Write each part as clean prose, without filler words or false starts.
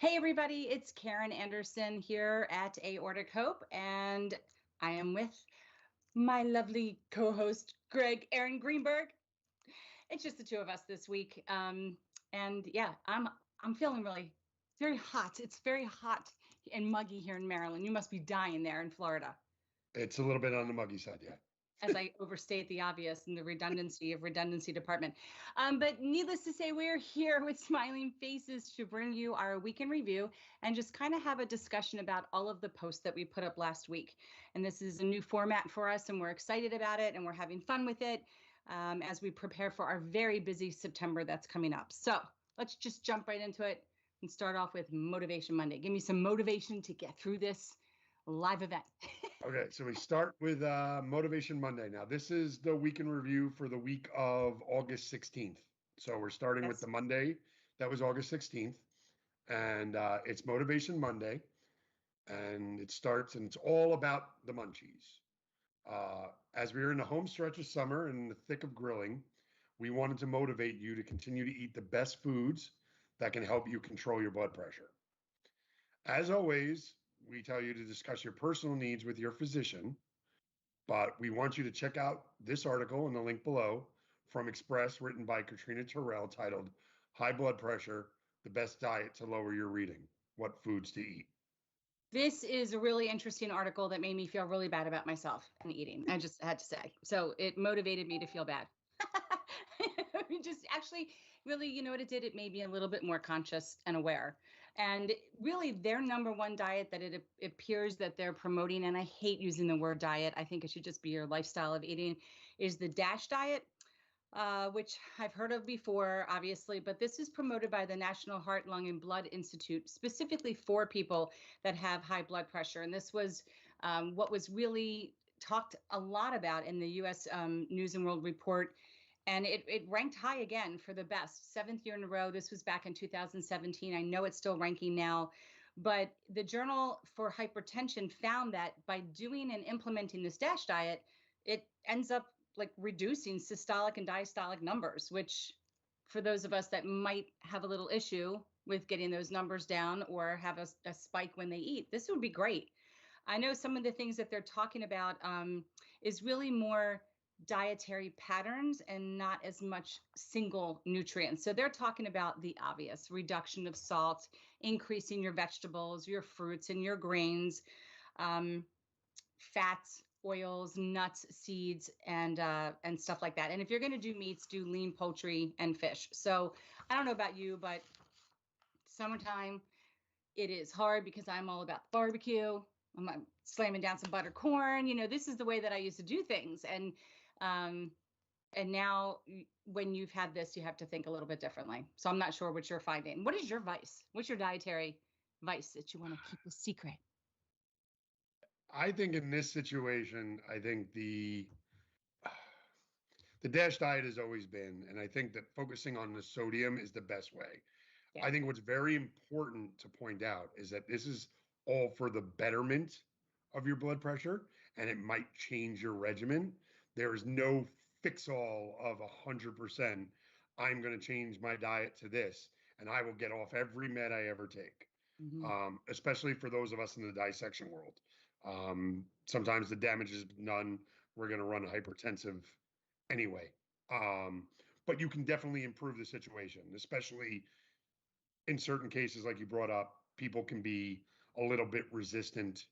Hey everybody, it's Karen Anderson here at Aortichope, and I am with my lovely co-host Aaron Greenberg. It's just the two of us this week, and yeah, I'm feeling really very hot. It's very hot and muggy here in Maryland. You must be dying there in Florida. It's a little bit on the muggy side, yeah. As I overstate the obvious and the redundancy department. But needless to say, we're here with smiling faces to bring you our week in review and just kind of have a discussion about all of the posts that we put up last week. And this is a new format for us, and we're excited about it, and we're having fun with it as we prepare for our very busy September that's coming up. So let's just jump right into it and start off with Motivation Monday. Give me some motivation to get through this live event. Okay, so we start with Motivation Monday. Now, this is the week in review for the week of August 16th. So we're starting with the Monday that was August 16th, and it's Motivation Monday, and it starts, and it's all about the munchies. As we are in the home stretch of summer and in the thick of grilling, we wanted to motivate you to continue to eat the best foods that can help you control your blood pressure. As always, we tell you to discuss your personal needs with your physician, but we want you to check out this article in the link below from Express, written by Katrina Terrell, titled High Blood Pressure, the Best Diet to Lower Your Reading, What Foods to Eat. This is a really interesting article that made me feel really bad about myself and eating. I just had to say. So it motivated me to feel bad. Just actually, really, you know what it did? It made me a little bit more conscious and aware. And really, their number one diet that it appears that they're promoting, and I hate using the word diet, I think it should just be your lifestyle of eating, is the DASH diet, which I've heard of before, obviously, but this is promoted by the National Heart, Lung, and Blood Institute, specifically for people that have high blood pressure. And this was what was really talked a lot about in the U.S. News and World Report. And it ranked high again for the best, 7th year in a row. This was back in 2017. I know it's still ranking now. But the Journal for Hypertension found that by doing and implementing this DASH diet, it ends up like reducing systolic and diastolic numbers, which for those of us that might have a little issue with getting those numbers down or have a spike when they eat, this would be great. I know some of the things that they're talking about is really more dietary patterns and not as much single nutrients. So they're talking about the obvious reduction of salt, increasing your vegetables, your fruits and your grains, fats, oils, nuts, seeds, and stuff like that. And if you're going to do meats, do lean poultry and fish. So I don't know about you, but summertime, it is hard because I'm all about barbecue. I'm slamming down some buttered corn. You know, this is the way that I used to do things. And now when you've had this, you have to think a little bit differently. So I'm not sure what you're finding. What is your vice? What's your dietary vice that you want to keep a secret? I think in this situation, I think the DASH diet has always been, and I think that focusing on the sodium is the best way. Yeah. I think what's very important to point out is that this is all for the betterment of your blood pressure, and it might change your regimen. There is no fix-all of 100%. I'm going to change my diet to this, and I will get off every med I ever take. Especially for those of us in the dissection world. Sometimes the damage is done. We're going to run hypertensive anyway. But you can definitely improve the situation, especially in certain cases, like you brought up, people can be a little bit resistant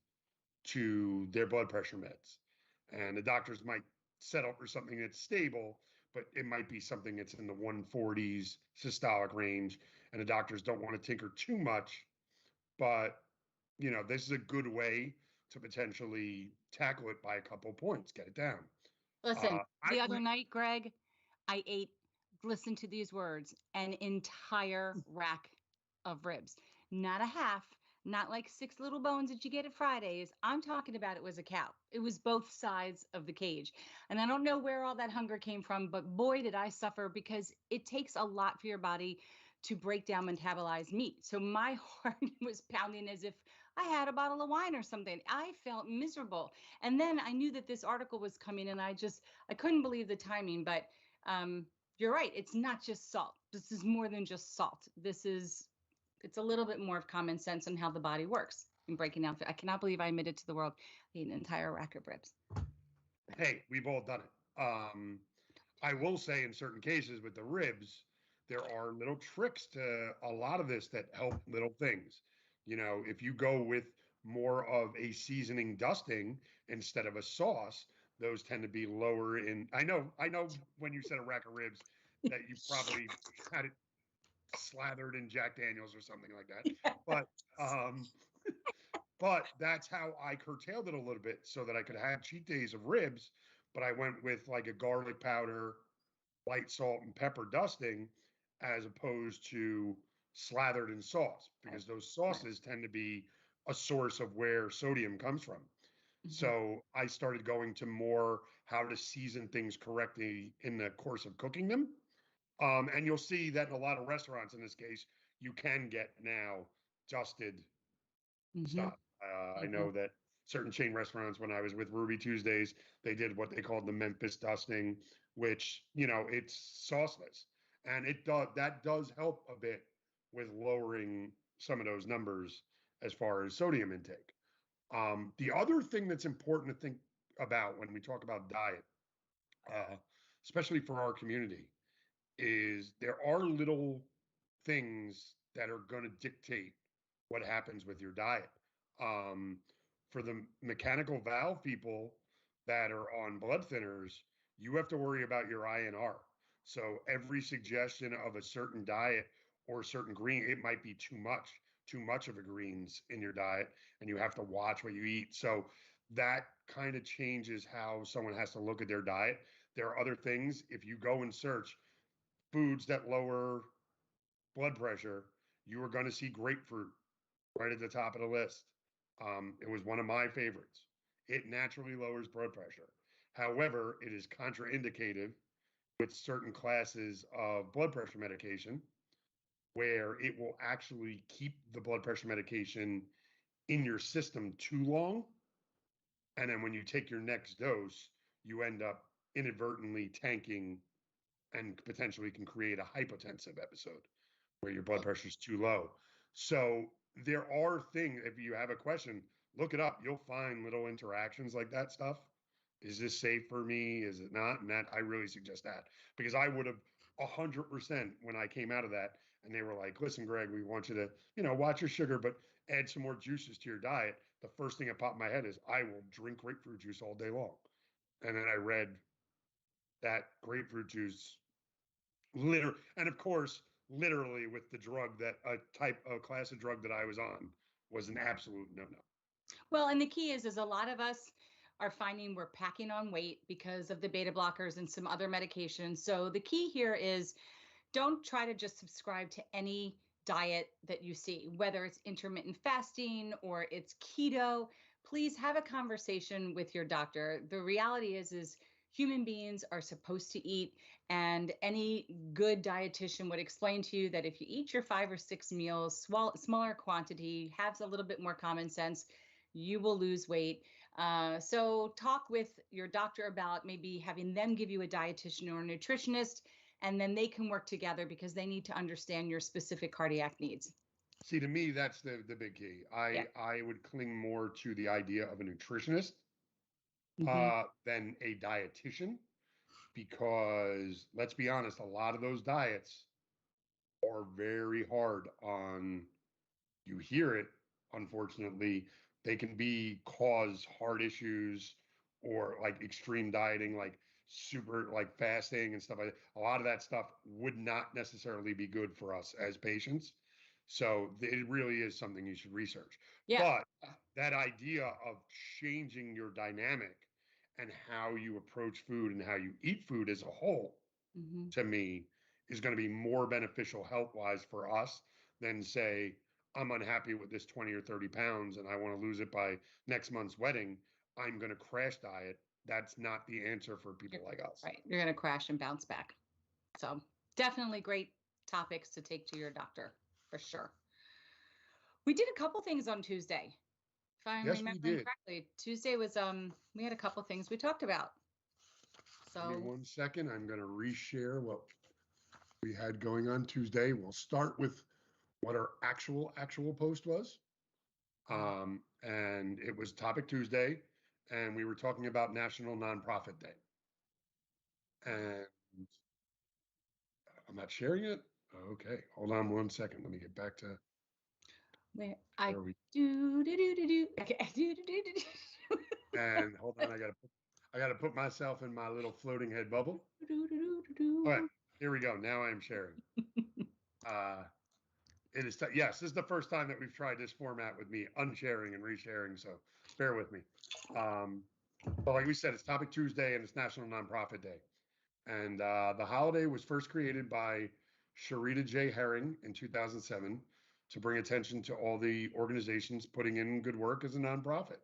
to their blood pressure meds. And the doctors might settle for something that's stable, but it might be something that's in the 140s systolic range. And the doctors don't want to tinker too much. But, you know, this is a good way to potentially tackle it by a couple of points, get it down. Listen, the other night, Greg, I ate, listen to these words, an entire rack of ribs. Not a half, not like 6 little bones that you get at Fridays. I'm talking about it was a cow. It was both sides of the cage. And I don't know where all that hunger came from, but boy, did I suffer, because it takes a lot for your body to break down metabolize meat. So my heart was pounding as if I had a bottle of wine or something. I felt miserable. And then I knew that this article was coming, and I couldn't believe the timing. But you're right. It's not just salt. This is more than just salt. This is it's a little bit more of common sense on how the body works in breaking down food. I cannot believe I admitted to the world I ate an entire rack of ribs. Hey, we've all done it. I will say in certain cases with the ribs, there are little tricks to a lot of this that help little things. You know, if you go with more of a seasoning dusting instead of a sauce, those tend to be lower in. I know when you said a rack of ribs that you probably had it slathered in Jack Daniels or something like that. But um, but that's how I curtailed it a little bit so that I could have cheat days of ribs. But I went with like a garlic powder, light salt and pepper dusting, as opposed to slathered in sauce, because those sauces tend to be a source of where sodium comes from. So I started going to more how to season things correctly in the course of cooking them. And you'll see that in a lot of restaurants in this case, you can get now dusted Mm-hmm. stuff. I Mm-hmm. know that certain chain restaurants, when I was with Ruby Tuesdays, they did what they called the Memphis dusting, which, you know, it's sauceless. And that does help a bit with lowering some of those numbers as far as sodium intake. The other thing that's important to think about when we talk about diet, uh, especially for our community, is there are little things that are going to dictate what happens with your diet. Um, for the mechanical valve people that are on blood thinners, you have to worry about your INR. So every suggestion of a certain diet or a certain green, it might be too much of a greens in your diet, and you have to watch what you eat. So that kind of changes how someone has to look at their diet. There are other things. If you go and search foods that lower blood pressure, you are going to see grapefruit right at the top of the list. It was one of my favorites. It naturally lowers blood pressure. However, it is contraindicated with certain classes of blood pressure medication where it will actually keep the blood pressure medication in your system too long. And then when you take your next dose, you end up inadvertently tanking and potentially can create a hypotensive episode where your blood pressure is too low. So there are things, if you have a question, look it up. You'll find little interactions like that stuff. Is this safe for me? Is it not? And that I really suggest that, because I would have 100% when I came out of that and they were like, listen, Greg, we want you to, watch your sugar, but add some more juices to your diet. The first thing that popped in my head is I will drink grapefruit juice all day long. And then I read that grapefruit juice and of course, literally with the drug that a class of drug that I was on was an absolute no-no. Well, and the key is a lot of us are finding we're packing on weight because of the beta blockers and some other medications. So the key here is don't try to just subscribe to any diet that you see, whether it's intermittent fasting or it's keto. Please have a conversation with your doctor. The reality is human beings are supposed to eat, and any good dietitian would explain to you that if you eat your 5 or 6 meals, smaller quantity, have a little bit more common sense, you will lose weight. So talk with your doctor about maybe having them give you a dietitian or a nutritionist, and then they can work together because they need to understand your specific cardiac needs. See, to me, that's the big key. Yeah. I would cling more to the idea of a nutritionist Mm-hmm. than a dietitian, because let's be honest, a lot of those diets are very hard on. You hear it, unfortunately. They can cause heart issues, or like extreme dieting, like super like fasting and stuff like that. A lot of that stuff would not necessarily be good for us as patients. So it really is something you should research. Yeah. But that idea of changing your dynamic and how you approach food and how you eat food as a whole, Mm-hmm. to me, is going to be more beneficial health wise for us than, say, I'm unhappy with this 20 or 30 pounds and I want to lose it by next month's wedding. I'm going to crash diet. That's not the answer for people like us. Right. You're going to crash and bounce back. So definitely great topics to take to your doctor for sure. We did a couple things on Tuesday. If I'm Yes, we remembering did. correctly, Tuesday was we had a couple things we talked about. Give me So 1 second. I'm going to reshare what we had going on Tuesday. We'll start with what our actual post was. And it was Topic Tuesday, and we were talking about National Nonprofit Day. And I'm not sharing it. Okay, hold on 1 second. Let me get back to where I where we. do. Okay, do. And hold on, I gotta put myself in my little floating head bubble. All right, here we go. Now I am sharing. It is yes, this is the first time that we've tried this format with me unsharing and resharing, so bear with me. But like we said, it's Topic Tuesday and it's National Nonprofit Day. And the holiday was first created by Sharita J. Herring in 2007 to bring attention to all the organizations putting in good work as a nonprofit.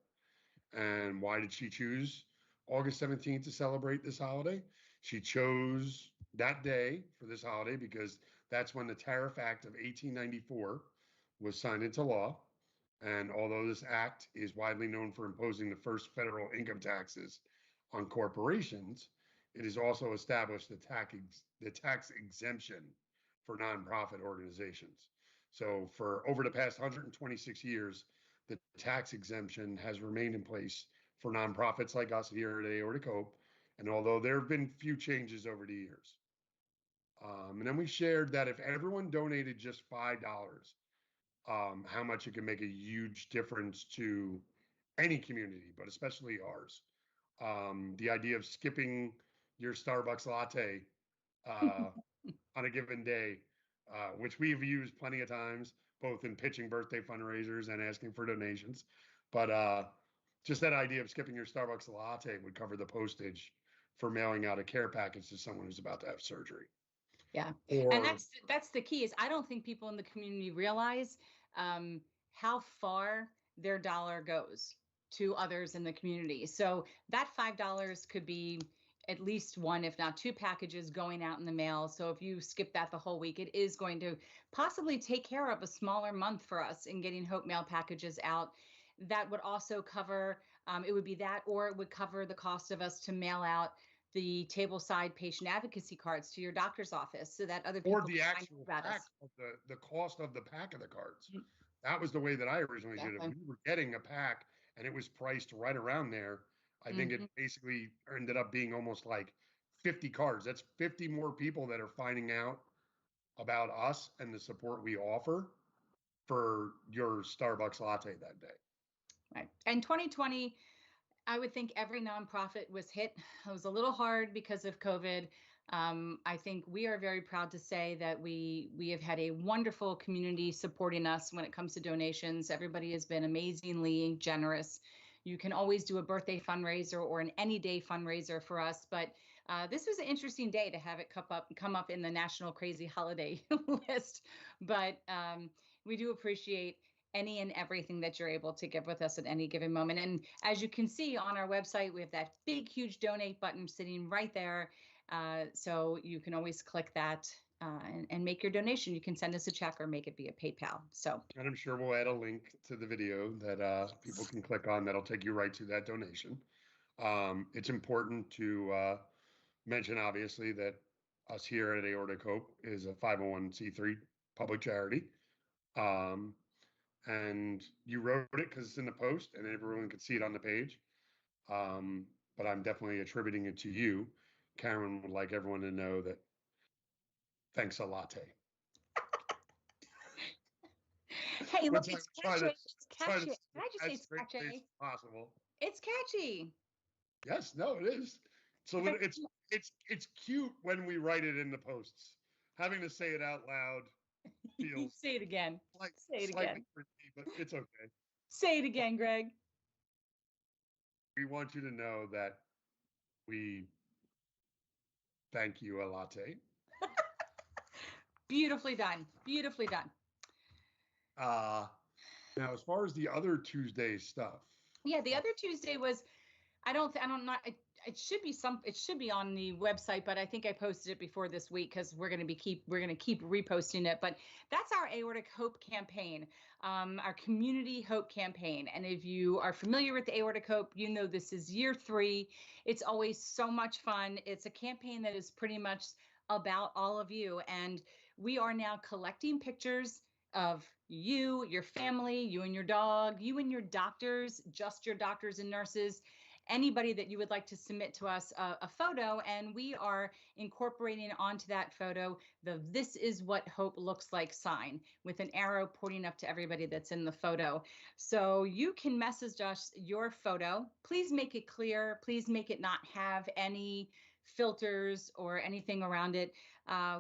And why did she choose August 17th to celebrate this holiday? She chose that day for this holiday because that's when the Tariff Act of 1894 was signed into law. And although this act is widely known for imposing the first federal income taxes on corporations, it has also established the tax exemption for nonprofit organizations. So for over the past 126 years, the tax exemption has remained in place for nonprofits like us here at Aortichope. And although there have been few changes over the years, and then we shared that if everyone donated just $5, how much it can make a huge difference to any community, but especially ours. The idea of skipping your Starbucks latte on a given day, which we've used plenty of times, both in pitching birthday fundraisers and asking for donations. But just that idea of skipping your Starbucks latte would cover the postage for mailing out a care package to someone who's about to have surgery. Yeah, and that's the key. Is I don't think people in the community realize how far their dollar goes to others in the community. So that $5 could be at least one, if not two packages going out in the mail. So if you skip that the whole week, it is going to possibly take care of a smaller month for us in getting Hope Mail packages out. That would also cover, it would be that, or it would cover the cost of us to mail out the tableside patient advocacy cards to your doctor's office so that other people or the actual pack of the cost of the pack of the cards. That was the way that I originally did it. We were getting a pack and it was priced right around there. I think it basically ended up being almost like 50 cards. That's 50 more people that are finding out about us and the support we offer for your Starbucks latte that day. Right. And 2020, I would think every nonprofit was hit. It was a little hard because of COVID. I think we are very proud to say that we have had a wonderful community supporting us when it comes to donations. Everybody has been amazingly generous. You can always do a birthday fundraiser or an any day fundraiser for us, but this was an interesting day to have it come up in the national crazy holiday list. But we do appreciate any and everything that you're able to give with us at any given moment. And as you can see on our website, we have that big, huge donate button sitting right there. So you can always click that and make your donation. You can send us a check or make it via PayPal. So, and I'm sure we'll add a link to the video that people can click on. That'll take you right to that donation. It's important to mention, obviously, that us here at Aortichope is a 501c3 public charity. And you wrote it because it's in the post and everyone could see it on the page. But I'm definitely attributing it to you. Karen would like everyone to know that thanks a latte. Hey, look, it's catchy. It's catchy. Can I just say it's catchy? Possible. It's catchy. Yes, no, it is. So it's cute when we write it in the posts. Having to say it out loud feels. Say it again. Say it again. Tricky, but it's okay. Say it again, Greg. We want you to know that we thank you a latte. Beautifully done. Beautifully done. Now, as far as the other Tuesday stuff. Yeah, the other Tuesday was, it should be on the website, but I think I posted it before this week because we're going to keep reposting it. But that's our Aortic Hope campaign, our community hope campaign. And if you are familiar with the Aortic Hope, you know this is year 3. It's always so much fun. It's a campaign that is pretty much about all of you. And we are now collecting pictures of you, your family, you and your dog, you and your doctors, just your doctors and nurses, anybody that you would like to submit to us a photo, and we are incorporating onto that photo the "This is what hope looks like" sign with an arrow pointing up to everybody that's in the photo. So you can message us your photo. Please make it clear. Please make it not have any filters or anything around it.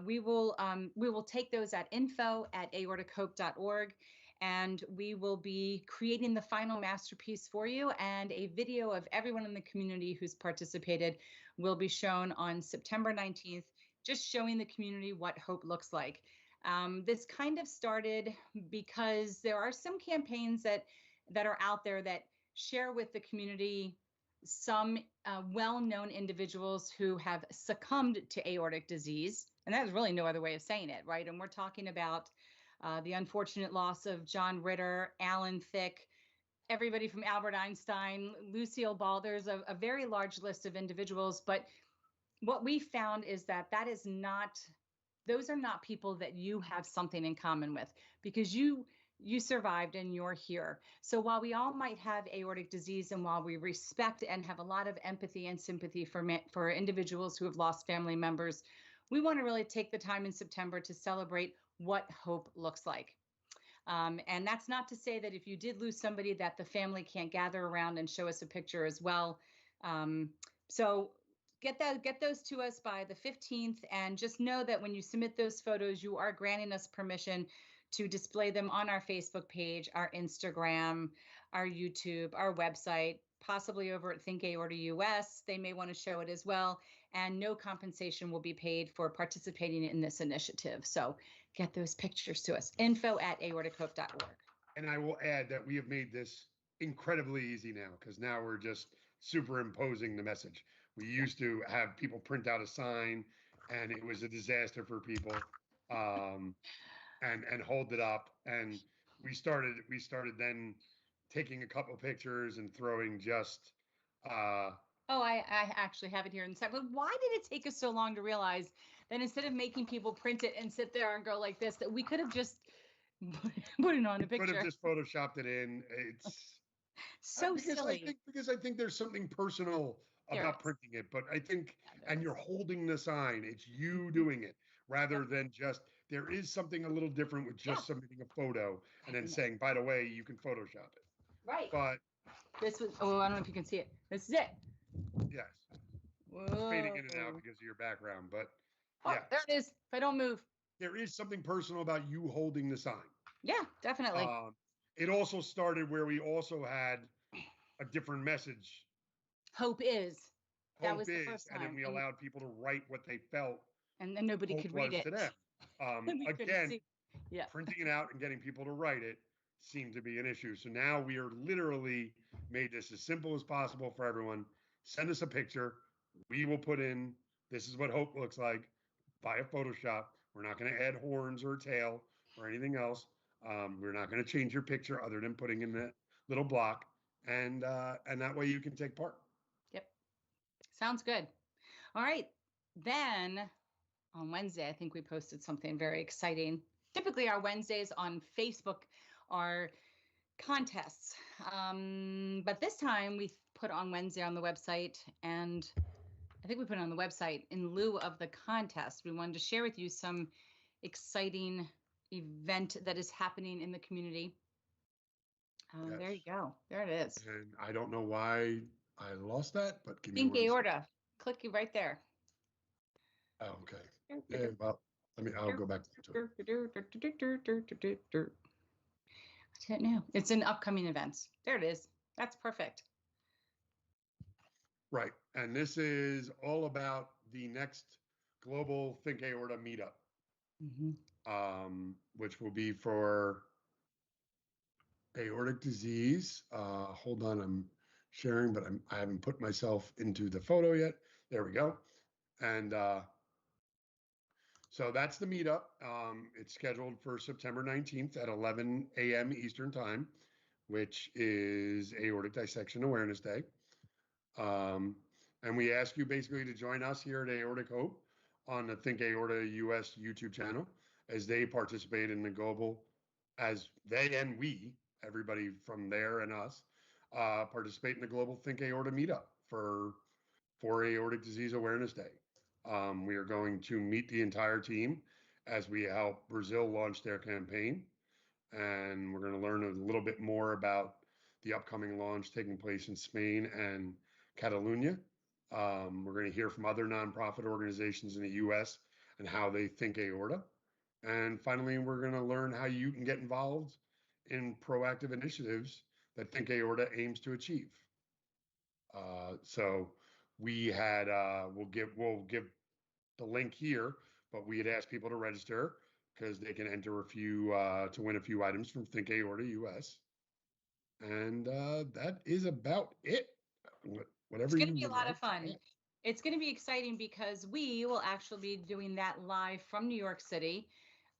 We will take those at info@aortichope.org, and we will be creating the final masterpiece for you. And a video of everyone in the community who's participated will be shown on September 19th, just showing the community what hope looks like. This kind of started because there are some campaigns that are out there that share with the community some well-known individuals who have succumbed to aortic disease. And there's really no other way of saying it, right? And we're talking about the unfortunate loss of John Ritter, Alan Thicke, everybody from Albert Einstein, Lucille Ball. There's a very large list of individuals. But what we found is that those are not people that you have something in common with, because you survived and you're here. So while we all might have aortic disease, and while we respect and have a lot of empathy and sympathy for individuals who have lost family members, we want to really take the time in September to celebrate what hope looks like. And that's not to say that if you did lose somebody, that the family can't gather around and show us a picture as well. So get those to us by the 15th, and just know that when you submit those photos, you are granting us permission to display them on our Facebook page, our Instagram, our YouTube, our website, possibly over at Think Aorta US. They may want to show it as well. And no compensation will be paid for participating in this initiative. So get those pictures to us. info@aortichope.org. And I will add that we have made this incredibly easy now, because now we're just superimposing the message. We used to have people print out a sign, and it was a disaster for people, and hold it up. And we started then taking a couple pictures and throwing just. I actually have it here inside. But why did it take us so long to realize that instead of making people print it and sit there and go like this, that we could have just put it on a picture? Could have just photoshopped it in. It's so silly. Because I think there's something personal about printing it, but I think, and you're holding the sign, it's you doing it rather than just, there is something a little different with just submitting a photo and then saying, by the way, you can Photoshop it. Right. But this was, I don't know if you can see it. This is it. Yes. Whoa. Fading in and out because of your background, but there it is. If I don't move. There is something personal about you holding the sign. Yeah, definitely. It also started where we also had a different message. Hope is. That was the first time. And then we allowed people to write what they felt. And then nobody could read it. To them. Again, yeah. Printing it out and getting people to write it seemed to be an issue. So now we are literally made this as simple as possible for everyone. Send us a picture. We will put in, this is what hope looks like, by a Photoshop. We're not going to add horns or a tail or anything else. We're not going to change your picture other than putting in that little block. And that way you can take part. Yep. Sounds good. All right. Then on Wednesday, I think we posted something very exciting. Typically our Wednesdays on Facebook are contests. But this time we put on Wednesday on the website, and I think we put it on the website in lieu of the contest. We wanted to share with you some exciting event that is happening in the community. Yes. There you go. There it is. And I don't know why I lost that, but give me Think Aorta. Click you right there. Oh, okay. Yeah, well, I'll go back to it. I don't know. It's in upcoming events. There it is. That's perfect. Right. And this is all about the next global Think Aorta meetup, which will be for aortic disease. Hold on, I'm sharing, but I haven't put myself into the photo yet. There we go. And so that's the meetup. It's scheduled for September 19th at 11 a.m. Eastern Time, which is Aortic Dissection Awareness Day. And we ask you basically to join us here at Aortic Hope on the Think Aorta US YouTube channel as they participate in the global as they and we, everybody from there and us, participate in the Global Think Aorta meetup for Aortic Disease Awareness Day. We are going to meet the entire team as we help Brazil launch their campaign. And we're going to learn a little bit more about the upcoming launch taking place in Spain and Catalonia. We're going to hear from other nonprofit organizations in the US and how they think aorta. And finally, we're going to learn how you can get involved in proactive initiatives that Think Aorta aims to achieve. So we had, we'll give the link here, but we had asked people to register because they can enter a few to win a few items from Think Aorta US. And that is about it. Whatever It's going to be a would lot like of fun. It's going to be exciting because we will actually be doing that live from New York City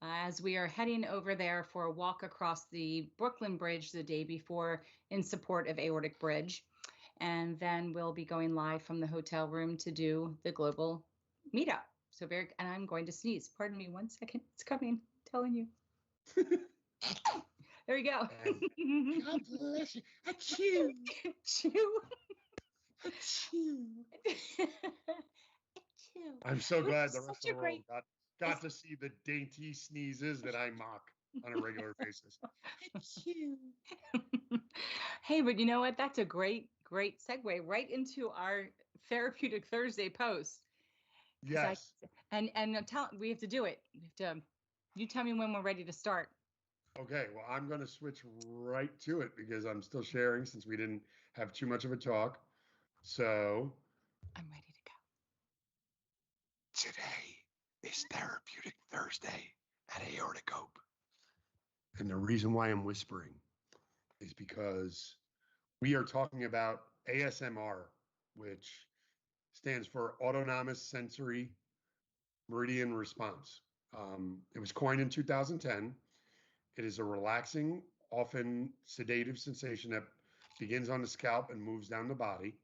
as we are heading over there for a walk across the Brooklyn Bridge the day before in support of Aortic Bridge. And then we'll be going live from the hotel room to do the global meetup. So and I'm going to sneeze. Pardon me 1 second. It's coming. I'm telling you. There we go. God bless you. Achoo. Achoo. Achoo. I'm so glad the rest of the world got to see the dainty sneezes that I mock on a regular basis. Hey, but you know what? That's a great segue right into our Therapeutic Thursday post. Yes. We have to do it. You tell me when we're ready to start. Okay, well, I'm going to switch right to it because I'm still sharing since we didn't have too much of a talk. So I'm ready to go. Today is Therapeutic Thursday at Aortichope. And the reason why I'm whispering is because we are talking about ASMR, which stands for Autonomous Sensory Meridian Response. It was coined in 2010. It is a relaxing, often sedative sensation that begins on the scalp and moves down the body.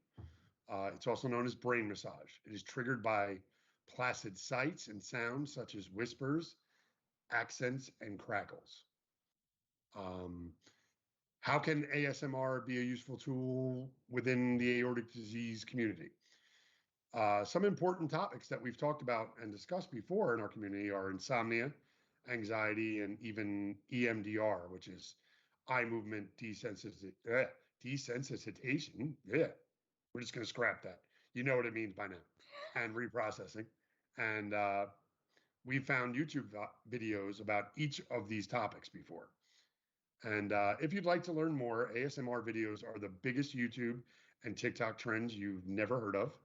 It's also known as brain massage. It is triggered by placid sights and sounds such as whispers, accents, and crackles. How can ASMR be a useful tool within the aortic disease community? Some important topics that we've talked about and discussed before in our community are insomnia, anxiety, and even EMDR, which is eye movement desensitization. Yeah, we're just going to scrap that. You know what it means by now. And reprocessing. And we found YouTube videos about each of these topics before. And if you'd like to learn more, ASMR videos are the biggest YouTube and TikTok trends you've never heard of.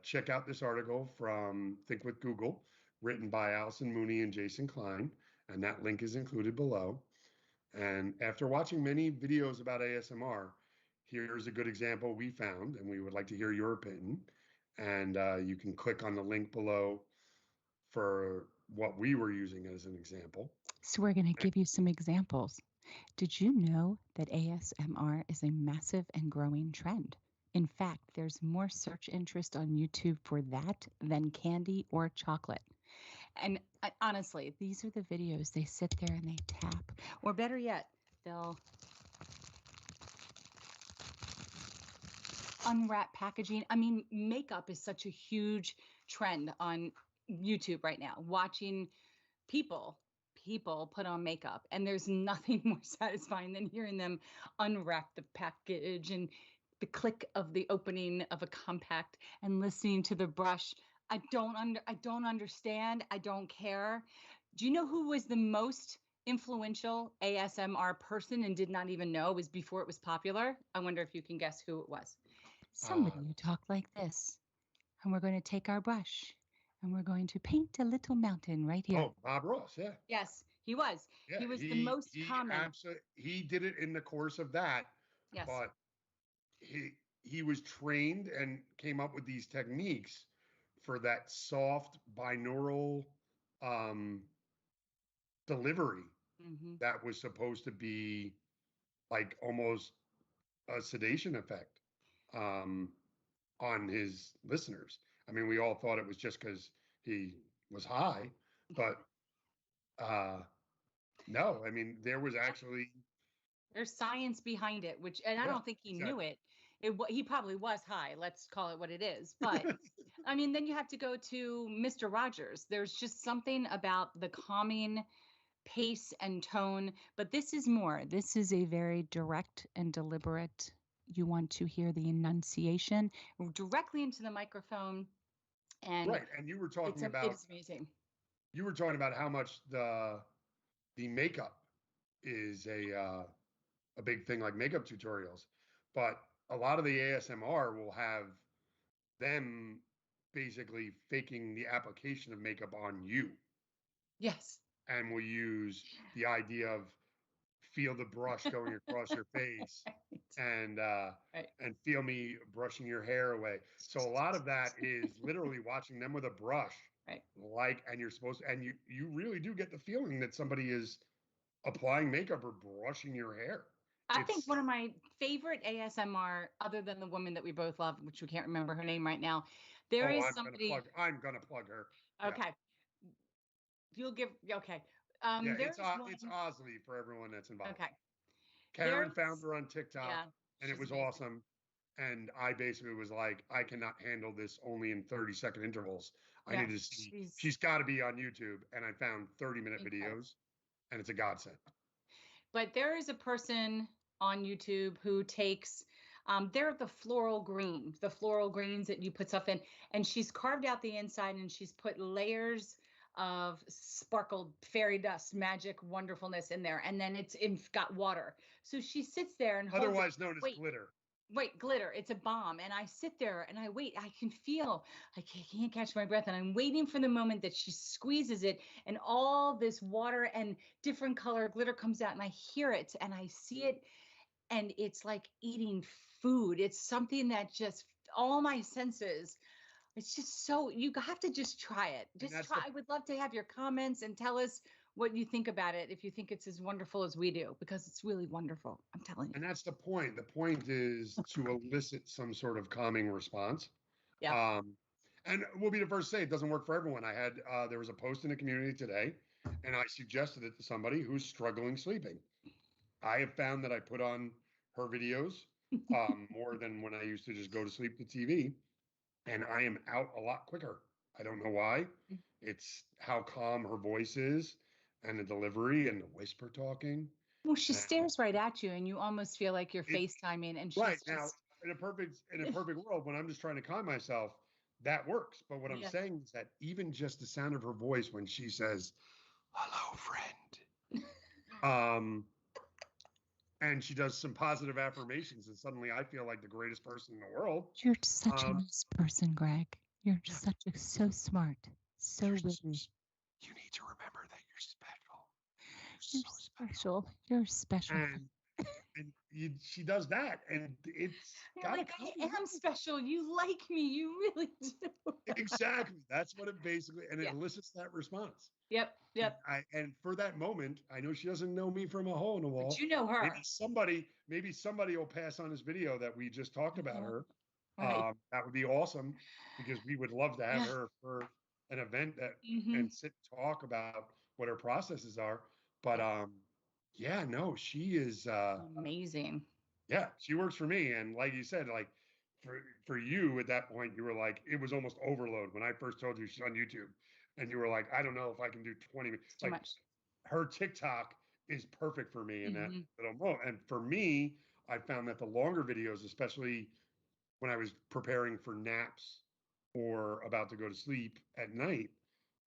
Check out this article from Think with Google, written by Allison Mooney and Jason Klein, and that link is included below. And after watching many videos about ASMR, here's a good example we found, and we would like to hear your opinion. And you can click on the link below for what we were using as an example. So we're going to give you some examples. Did you know that ASMR is a massive and growing trend? In fact, there's more search interest on YouTube for that than candy or chocolate. And honestly, these are the videos. They sit there and they tap. Or better yet, they'll unwrap packaging. I mean, makeup is such a huge trend on YouTube right now. Watching people put on makeup, and there's nothing more satisfying than hearing them unwrap the package and the click of the opening of a compact and listening to the brush. I don't understand. I don't care. Do you know who was the most influential ASMR person and did not even know? It was before it was popular. I wonder if you can guess who it was. Somebody who talked like this. And we're going to take our brush and we're going to paint a little mountain right here. Oh, Bob Ross, yeah. Yes, he was. Yeah, he was the most common. Absolutely, he did it in the course of that. Yes. But he was trained and came up with these techniques for that soft binaural delivery that was supposed to be like almost a sedation effect on his listeners. I mean, we all thought it was just because he was high, but No, I mean, there was actually, There's science behind it, which, and I yeah, don't think he knew exactly. it. He probably was high. Let's call it what it is. But I mean, then you have to go to Mr. Rogers. There's just something about the calming pace and tone. But this is more. This is a very direct and deliberate. You want to hear the enunciation directly into the microphone, and Right. And you were talking it's amazing. how much the makeup is a big thing, like makeup tutorials. But a lot of the ASMR will have them basically faking the application of makeup on you, Yes. and will use the idea of feel the brush going across your face, and Right. and feel me brushing your hair away. So a lot of that is literally watching them with a brush, Right. like, and you're supposed to, and you really do get the feeling that somebody is applying makeup or brushing your hair. I think It's one of my favorite ASMR, other than the woman that we both love, which we can't remember her name right now, there oh, is somebody. I'm gonna plug her. Yeah, Okay, you'll give. Okay, yeah. there's one. It's Osley for everyone that's involved. Okay, Karen there's found her on TikTok, yeah, and it she's was amazing. awesome. And I basically was like, I cannot handle this only in 30-second intervals. I Yeah, need to see. she's She's got to be on YouTube, and I found 30-minute incredible. videos, and it's a godsend. But there is a person on YouTube who takes. They're the floral greens that you put stuff in, and she's carved out the inside, and she's put layers of sparkled fairy dust, magic, wonderfulness in there, and then it's got water. So she sits there and holds it. Otherwise known as Wait, glitter. wait, glitter. It's a bomb. And I sit there and I wait. I can feel, I can't catch my breath. And I'm waiting for the moment that she squeezes it and all this water and different color glitter comes out and I hear it and I see it. And it's like eating food. It's something that just all my senses. It's just so you have to just try it. And Just try. I would love to have your comments and tell us what you think about it if you think it's as wonderful as we do, because it's really wonderful. I'm telling you. And that's the point. The point is to elicit some sort of calming response. Yeah. And we'll be the first to say it doesn't work for everyone. I had there was a post in the community today, and I suggested it to somebody who's struggling sleeping. I have found that I put on her videos more than when I used to just go to sleep to TV, and I am out a lot quicker. I don't know why. It's how calm her voice is, and the delivery and the whisper talking. Well, she And stares right at you, and you almost feel like you're it, FaceTiming, and she's right just now, in a perfect world, when I'm just trying to calm myself, that works. But what I'm yeah. saying is that even just the sound of her voice when she says, "Hello, friend," and she does some positive affirmations, and suddenly I feel like the greatest person in the world. You're such a nice person, Greg. You're so smart, so witty. You need to remember that you're special. You're so special. You're special. And she does that, and it's like I am special. You like me. You really do. Exactly. That's what it basically, and it elicits that response. Yep. And for that moment, I know she doesn't know me from a hole in the wall. But you know her. Maybe somebody will pass on this video that we just talked about her. Right. That would be awesome, because we would love to have her for an event that and sit and talk about what her processes are. But yeah, no, she is amazing. Yeah, she works for me. And like you said, like for you at that point, you were like, it was almost overload when I first told you she's on YouTube. And you were like, I don't know if I can do 20 minutes. Too much. Her TikTok is perfect for me in that little moment. And for me, I found that the longer videos, especially when I was preparing for naps or about to go to sleep at night,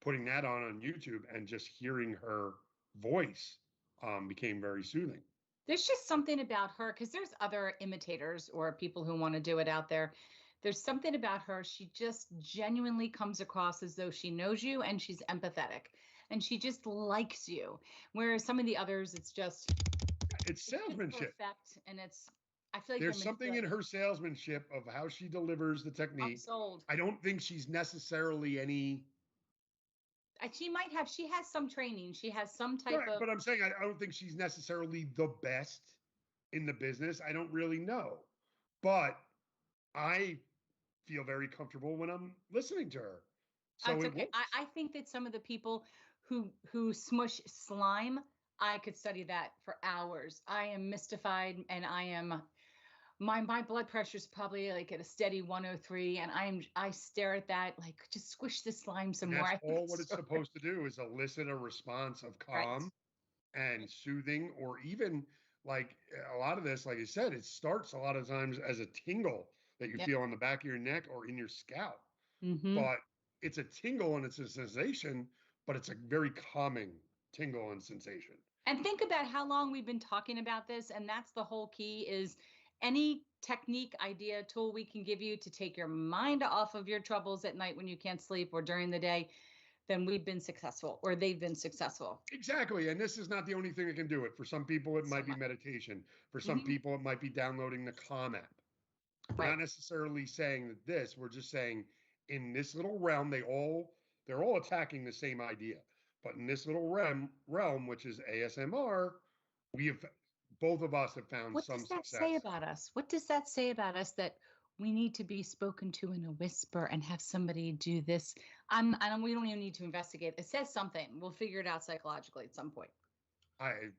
putting that on YouTube and just hearing her voice became very soothing. There's just something about her, because there's other imitators or people who want to do it out there. There's something about her. She just genuinely comes across as though she knows you and she's empathetic and she just likes you. Whereas some of the others, it's salesmanship. And I feel like there's something in her salesmanship of how she delivers the technique. I'm sold. I don't think she's necessarily any. She has some training. She has some type of. But I'm saying I don't think she's necessarily the best in the business. I don't really know. But I feel very comfortable when I'm listening to her. So That's okay. I think that some of the people who smush slime, I could study that for hours. I am mystified, and my blood pressure is probably like at a steady 103, and I stare at that like, just squish this slime some And more. that's I think all it's what it's so supposed to do is elicit a response of right. calm and soothing, or even like a lot of this, like I said, it starts a lot of times as a tingle that you Yep. feel on the back of your neck or in your scalp. Mm-hmm. But it's a tingle and it's a sensation, but it's a very calming tingle and sensation. And think about how long we've been talking about this, and that's the whole key: is any technique, idea, tool we can give you to take your mind off of your troubles at night when you can't sleep or during the day, then we've been successful, or they've been successful. Exactly. And this is not the only thing that can do it. For some people, it So might be much. meditation. For some Mhm. people, it might be downloading the Calm app. We're Right. not necessarily saying that this, we're just saying in this little realm, they're all attacking the same idea. But in this little realm, which is ASMR, we have both of us have found What some does that say success. about us? What does that say about us, that we need to be spoken to in a whisper and have somebody do this? We don't even need to investigate. It says something. We'll figure it out psychologically at some point.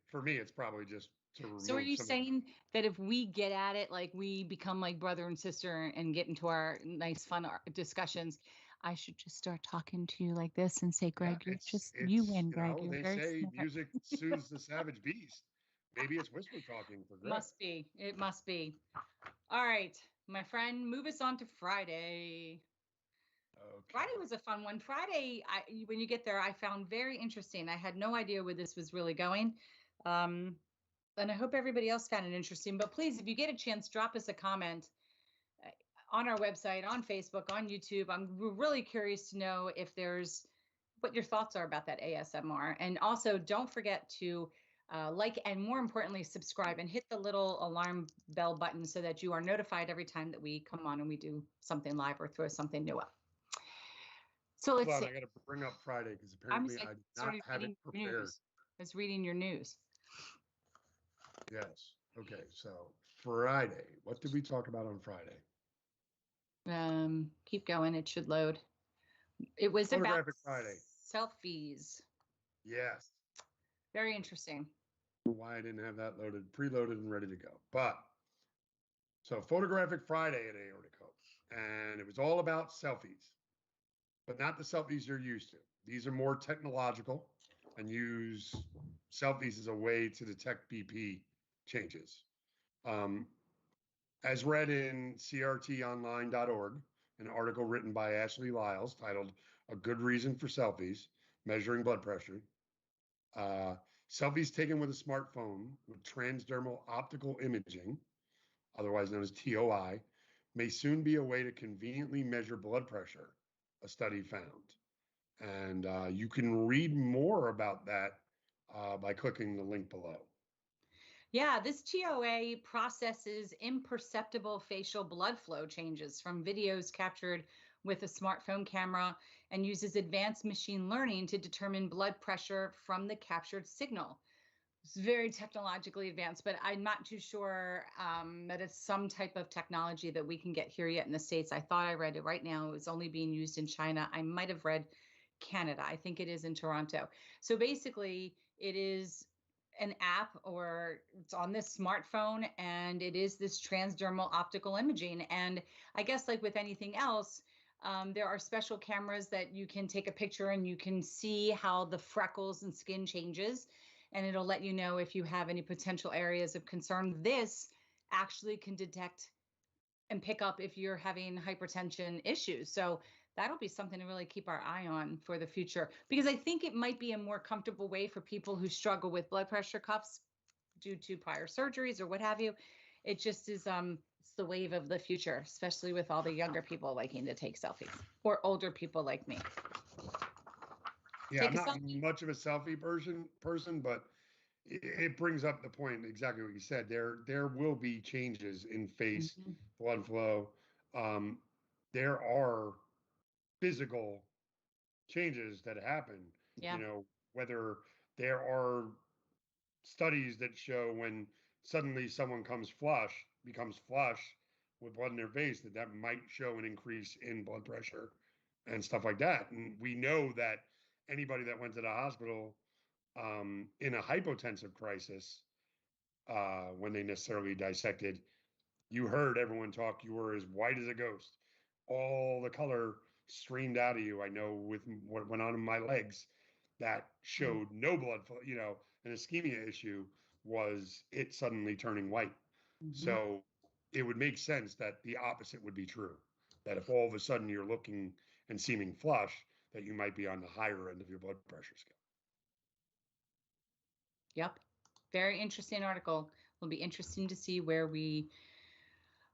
For me, it's probably just to So are remove you some of the saying that if we get at it, like we become like brother and sister and get into our nice fun discussions, I should just start talking to you like this and say, yeah, Greg, you it's win, Greg. You're they very say smart. music soothes the savage beast. Maybe it's whisper talking for Greg. Must be. It must be. All right, my friend, move us on to Friday. Okay. Friday was a fun one. Friday, when you get there, I found very interesting. I had no idea where this was really going. Um, and I hope everybody else found it interesting. But please, if you get a chance, drop us a comment on our website, on Facebook, on YouTube. We're really curious to know if there's what your thoughts are about that ASMR. And also, don't forget to like, and more importantly, subscribe and hit the little alarm bell button so that you are notified every time that we come on and we do something live or throw something new up. So let's Hold on, see. I got to bring up Friday because I'm apparently I I did not started have it reading prepared. news. I was reading your news. Yes. Okay. So Friday, what did we talk about on Friday? Keep going. It should load. It was about Photographic Friday. selfies. Yes. Very interesting. Why I didn't have that loaded, preloaded, and ready to go. But so Photographic Friday at Aortichope, and it was all about selfies, but not the selfies you're used to. These are more technological and use selfies as a way to detect BP changes. Um, as read in crtonline.org, an article written by Ashley Lyles titled A Good Reason for Selfies, Measuring Blood Pressure. Selfies taken with a smartphone with transdermal optical imaging, otherwise known as TOI, may soon be a way to conveniently measure blood pressure, a study found. And you can read more about that by clicking the link below. Yeah, this TOA processes imperceptible facial blood flow changes from videos captured with a smartphone camera and uses advanced machine learning to determine blood pressure from the captured signal. It's very technologically advanced, but I'm not too sure that it's some type of technology that we can get here yet in the States. I thought I read it right now. It's only being used in China. I might have read Canada. I think it is in Toronto. So basically, it is an app, or it's on this smartphone, and it is this transdermal optical imaging. And I guess like with anything else, there are special cameras that you can take a picture and you can see how the freckles and skin changes, and it'll let you know if you have any potential areas of concern. This actually can detect and pick up if you're having hypertension issues. So that'll be something to really keep our eye on for the future, because I think it might be a more comfortable way for people who struggle with blood pressure cuffs due to prior surgeries or what have you. It just is it's the wave of the future, especially with all the younger people liking to take selfies, or older people like me. Yeah, Take I'm a not selfie. much of a selfie person, but it brings up the point exactly what you said. There will be changes in face Mhm. blood flow. Um, there are physical changes that happen. Yeah. You know, whether there are studies that show when suddenly someone becomes flush with blood in their face, that might show an increase in blood pressure and stuff like that. And we know that anybody that went to the hospital In a hypotensive crisis, when they necessarily dissected, you heard everyone talk. You were as white as a ghost. All the color streamed out of you. I know with what went on in my legs, that showed no blood flow. An ischemia issue was it suddenly turning white. So it would make sense that the opposite would be true. That if all of a sudden you're looking and seeming flush, that you might be on the higher end of your blood pressure scale. Yep. Very interesting article. It'll be interesting to see where we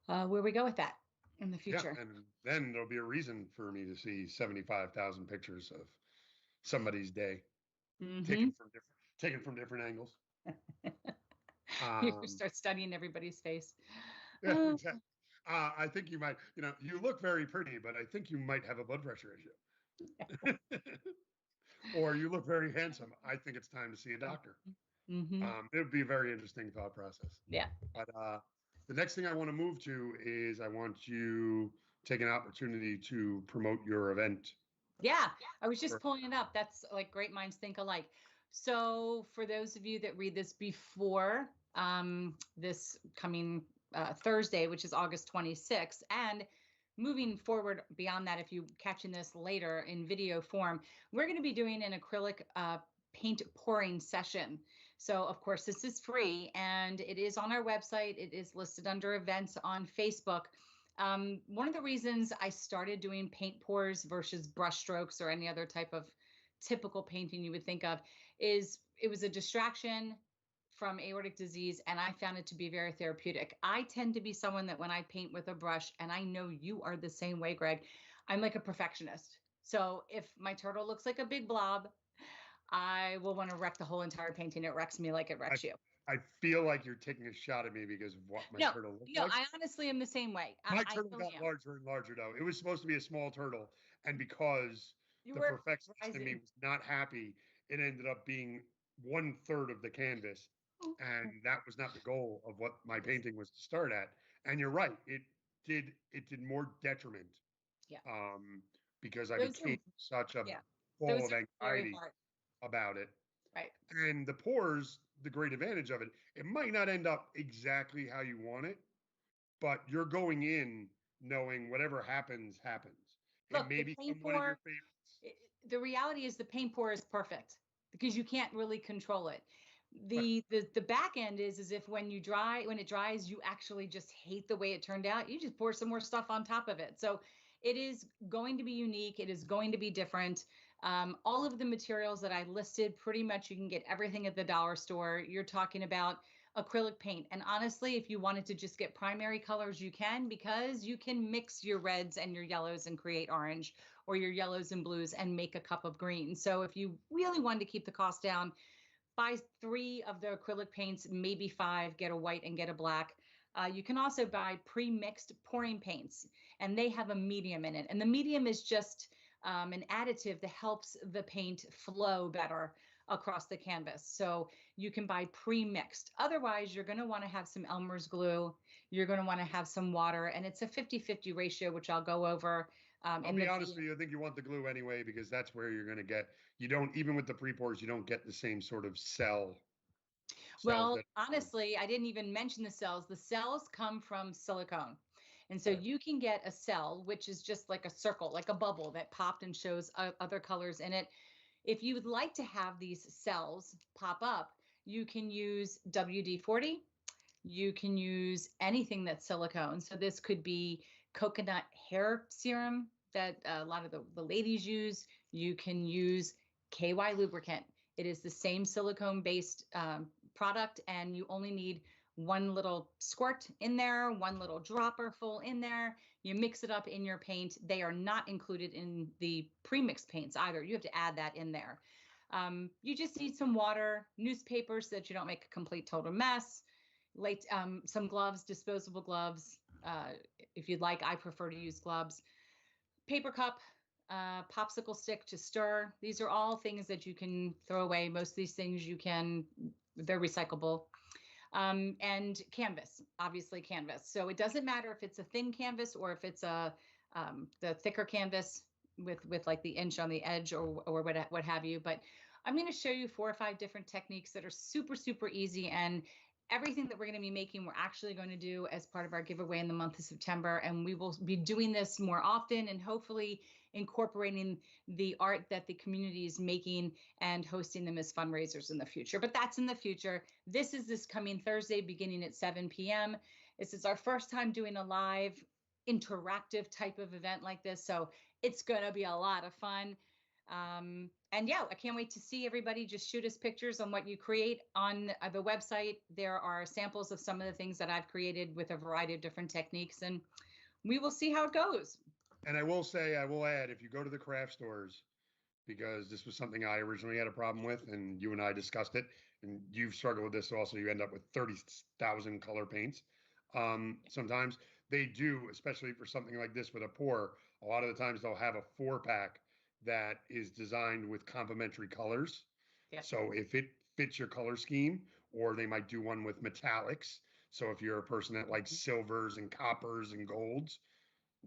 go with that in the future. Yeah, and then there'll be a reason for me to see 75,000 pictures of somebody's day taken from different angles. You start studying everybody's face. Yeah, exactly. I think you might, you look very pretty, but I think you might have a blood pressure issue. Or you look very handsome. I think it's time to see a doctor. It would be a very interesting thought process. Yeah. But the next thing I want to move to is I want you to take an opportunity to promote your event. Yeah, I was just pulling it up. That's like great minds think alike. So for those of you that read this before this coming Thursday, which is August 26th, and moving forward beyond that, if you're catching this later in video form, we're going to be doing an acrylic paint pouring session. So of course, this is free and it is on our website. It is listed under events on Facebook. One of the reasons I started doing paint pours versus brush strokes or any other type of typical painting you would think of is it was a distraction from aortic disease, and I found it to be very therapeutic. I tend to be someone that when I paint with a brush, and I know you are the same way, Greg, I'm like a perfectionist. So if my turtle looks like a big blob, I will want to wreck the whole entire painting. It wrecks me like it wrecks you. I feel like you're taking a shot at me because of what my turtle looks like. No, I honestly am the same way. My turtle got larger and larger, though. It was supposed to be a small turtle, and because the perfectionist in me was not happy, it ended up being 1/3 of the canvas, and that was not the goal of what my painting was to start at. And you're right, it did more detriment. Yeah. Because I became such a full of anxiety about it. Right. And the pours, the great advantage of it, it might not end up exactly how you want it, but you're going in knowing whatever happens. Look, it may become one of your favorites. The reality is the paint pour is perfect because you can't really control it. The back end is if when it dries, you actually just hate the way it turned out. You just pour some more stuff on top of it. So it is going to be unique. It is going to be different. All of the materials that I listed, pretty much you can get everything at the dollar store. You're talking about acrylic paint. And honestly, if you wanted to just get primary colors, you can, because you can mix your reds and your yellows and create orange, or your yellows and blues and make a cup of green. So if you really wanted to keep the cost down, buy 3 of the acrylic paints, maybe 5, get a white and get a black. You can also buy pre-mixed pouring paints, and they have a medium in it. And the medium is just an additive that helps the paint flow better across the canvas. So you can buy pre-mixed. Otherwise, you're going to want to have some Elmer's glue. You're going to want to have some water, and it's a 50-50 ratio, which I'll go over. I'll be honest with you, I think you want the glue anyway, because that's where you're going to get, even with the pre-pours, you don't get the same sort of cell. Well, honestly, I didn't even mention the cells. The cells come from silicone. And so you can get a cell, which is just like a circle, like a bubble that popped and shows other colors in it. If you would like to have these cells pop up, you can use WD-40. You can use anything that's silicone. So this could be coconut hair serum that a lot of the ladies use. You can use KY lubricant. It is the same silicone-based product, and you only need 1 little squirt in there, 1 little dropper full in there. You mix it up in your paint. They are not included in the pre-mixed paints either. You have to add that in there. You just need some water, newspaper so that you don't make a complete total mess, some gloves, disposable gloves. If you'd like, I prefer to use gloves. Paper cup, popsicle stick to stir. These are all things that you can throw away. Most of these things they're recyclable. And canvas, obviously canvas. So it doesn't matter if it's a thin canvas or if it's the thicker canvas with like the inch on the edge or what have you. But I'm going to show you 4 or 5 different techniques that are super, super easy. And everything that we're going to be making, we're actually going to do as part of our giveaway in the month of September. And we will be doing this more often and hopefully incorporating the art that the community is making and hosting them as fundraisers in the future. But that's in the future. This is this coming Thursday, beginning at 7 p.m. This is our first time doing a live interactive type of event like this. So it's going to be a lot of fun. And yeah, I can't wait to see everybody. Just shoot us pictures on what you create on the website. There are samples of some of the things that I've created with a variety of different techniques, and we will see how it goes. And I will add, if you go to the craft stores, because this was something I originally had a problem with, and you and I discussed it, and you've struggled with this also, you end up with 30,000 color paints. Sometimes they do, especially for something like this with a pour, a lot of the times they'll have a 4-pack that is designed with complementary colors. Yep. So if it fits your color scheme, or they might do one with metallics. So if you're a person that likes silvers and coppers and golds,